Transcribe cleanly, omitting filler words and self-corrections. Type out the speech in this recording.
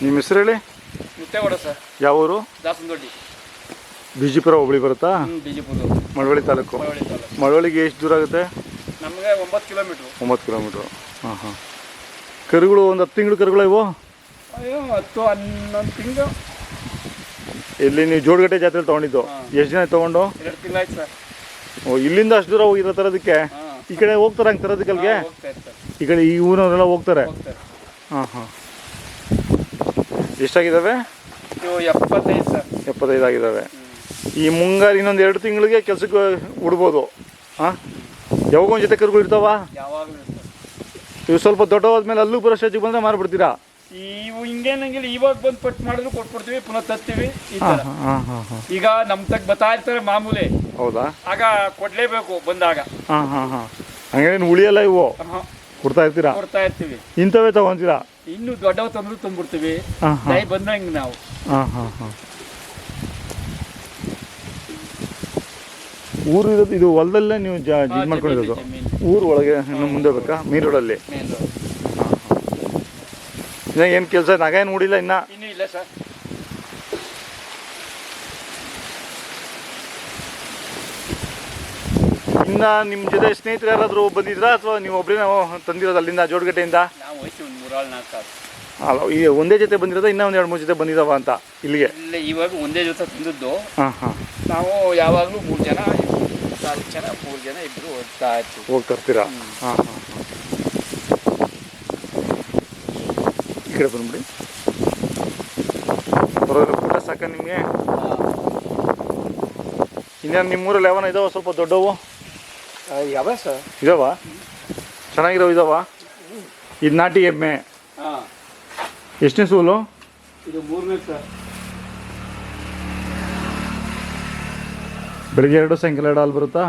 ನಿಮ್ಮ ಹೆಸರು ಹೇಳಿ? ಮುತ್ತೇಗೌಡ ಸರ್. ಯಾವ ಊರು? ದಾಸನದೊಡ್ಡಿ. ಬಿಜಿಪುರ ಹೋಬಳಿ ಬರುತ್ತಾ? ಬಿಜಿಪುರ. ಮಳವಳ್ಳಿ ತಾಲೂಕು. ಮಳವಳ್ಳಿಗೆ ಎಷ್ಟು ದೂರ ಆಗುತ್ತೆ? ನಮಗೆ 9 ಕಿಲೋಮೀಟ್ರು. 9 ಕಿಲೋಮೀಟ್ರು. ಹಾಂ ಹಾಂ. ಕರುಗಳು ಒಂದು 10 ತಿಂಗಳು ಕರುಗಳು ಇವು? ಅಯ್ಯೋ 10-11 ತಿಂಗಳು. ಇಲ್ಲಿ ನೀವು ಜೋಡಗಟ್ಟೆ ಜಾತ್ರೆ ತೊಗೊಂಡಿದ್ದು ಎಷ್ಟು ದಿನ ತೊಗೊಂಡು? 2 ತಿಂಗಳಾಯ್ತು ಸರ್. ಓ, ಇಲ್ಲಿಂದ ಅಷ್ಟು ದೂರ ಹೋಗಿರೋ ತರೋದಕ್ಕೆ? ಈ ಕಡೆ ಹೋಗ್ತಾರೆ ಹಂಗೆ ತರೋದಕ್ಕೆ ಅಲ್ಲಿಗೆ? ಈ ಕಡೆ ಈ ಊರವರೆಲ್ಲ ಹೋಗ್ತಾರೆ? ಹಾಂ ಹಾಂ. ಎಷ್ಟಾಗಿದ್ದಾವೆ? 75 ಸರ್. 75 ಆಗಿದ್ದಾವೆ. ಈ ಮುಂಗಾರು ಇನ್ನೊಂದು 2 ತಿಂಗಳಿಗೆ ಕೆಲಸಕ್ಕೆ ಉಡ್ಬೋದು. ಹಾಂ, ಯಾವಾಗ ಒಂದು ಜೊತೆ ಕರುಗಳು ಇರ್ತಾವ? ಯಾವಾಗಲೂ ಇವು ಸ್ವಲ್ಪ ದೊಡ್ಡವಾದ್ಮೇಲೆ ಅಲ್ಲೂ ಬರೋ ಸ್ಟೇಜಿಗೆ ಬಂದರೆ ಮಾರ್ಬಿಡ್ತೀರಾ? ಇವು ಹಿಂಗೇನಂಗಿಲ್ಲ, ಇವಾಗ ಬಂದು ಪಟ್ಟು ಮಾಡಿದ್ರು ಕೊಟ್ಬಿಡ್ತೀವಿ, ಪುನಃ ತರ್ತೀವಿ ಈ ಥರ. ಈಗ ನಮ್ಮ ತಗ ಬರ್ತಾ ಇರ್ತಾರೆ ಮಾಮೂಲಿ. ಹೌದಾ? ಆಗ ಕೊಡ್ಲೇಬೇಕು ಬಂದಾಗ. ಹಾಂ ಹಾಂ ಹಾಂ. ಹಂಗೇನು ಉಳಿಯಲ್ಲ ಇವು? ಕೊಡ್ತಾ ಇರ್ತೀರಾ? ಕೊಡ್ತಾ ಇರ್ತೀವಿ. ಇಂಥವೇ ತಗೊಂತೀರಾ? ಇನ್ನು ದೊಡ್ಡವ ತಂದ್ರು ತಂದ್ಬಿಡ್ತೀವಿ ದಯ ಬಂದಂಗೆ ನಾವು. ಹಾಂ ಹಾಂ ಹಾಂ. ಊರು ಇರೋದು ಇದು ಹೊಲದಲ್ಲೇ ನೀವು ಇದು ಮಾಡ್ಕೊಂಡಿರೋದು? ಊರು ಒಳಗೆ ಇನ್ನು ಮುಂದೆ ಬೇಕಾ? ಮೇನ್ ರೋಡಲ್ಲಿ? ಇನ್ನ ಏನು ಕೆಲಸ ನಗ ಏನು ನೋಡಿಲ್ಲ ಇನ್ನೂ ಇಲ್ಲ ಸರ್. ಇನ್ನು ನಿಮ್ಮ ಜೊತೆ ಸ್ನೇಹಿತರು ಯಾರಾದರೂ ಬಂದಿದ್ರಾ ಅಥವಾ ನೀವು ಒಬ್ಬರೇ ತಂದಿರೋದು ಅಲ್ಲಿಂದ ಜೋಡಗಟ್ಟೆಯಿಂದ? ನಾವು ವಯಸ್ಸು ಒಂದು 3-4 ಅಲ್ಲ, ಈಗ ಒಂದೇ ಜೊತೆ ಬಂದಿರೋದು ಇನ್ನೂ ಒಂದು 2-3 ಜೊತೆ ಬಂದಿದ್ದಾವ ಅಂತ ಇಲ್ಲಿಗೆ? ಇಲ್ಲ, ಇವಾಗ ಒಂದೇ ಜೊತೆ ತಂದದ್ದು. ಹಾಂ ಹಾಂ. ನಾವು ಯಾವಾಗಲೂ 3 ಜನ 4 ಜನ 3 ಜನ ಇಬ್ಬರು ಹೋಗ್ತಾ ಇರ್ತೀವಿ. ಹೋಗಿ ತರ್ತೀರಾ? ಹಾಂ ಹಾಂ ಹಾಂ. ಈ ಕಡೆ ಬಂದ್ಬಿಡಿ. ಬರೋದ್ರ ಊಟ ಸಾಕ ನಿಮಗೆ? ಇನ್ನೇನು ನಿಮ್ಮೂರಲ್ಲಿ ಯಾವನ ಇದಾವ ಸ್ವಲ್ಪ ದೊಡ್ಡವು? ಯಾವ ಸರ್ ಇದಾವ? ಚೆನ್ನಾಗಿರೋ ಇದಾವ? ಇದು ನಾಟಿ ಎಮ್ಮೆ ಎಷ್ಟನೇ ಸೂಲು? ಇದು 3ನೇ ಸರ್. ಬೆಳಿಗ್ಗೆ 2 ಸಾಯಂಕಾಲ 2 ಹಾಲು ಬರುತ್ತಾ?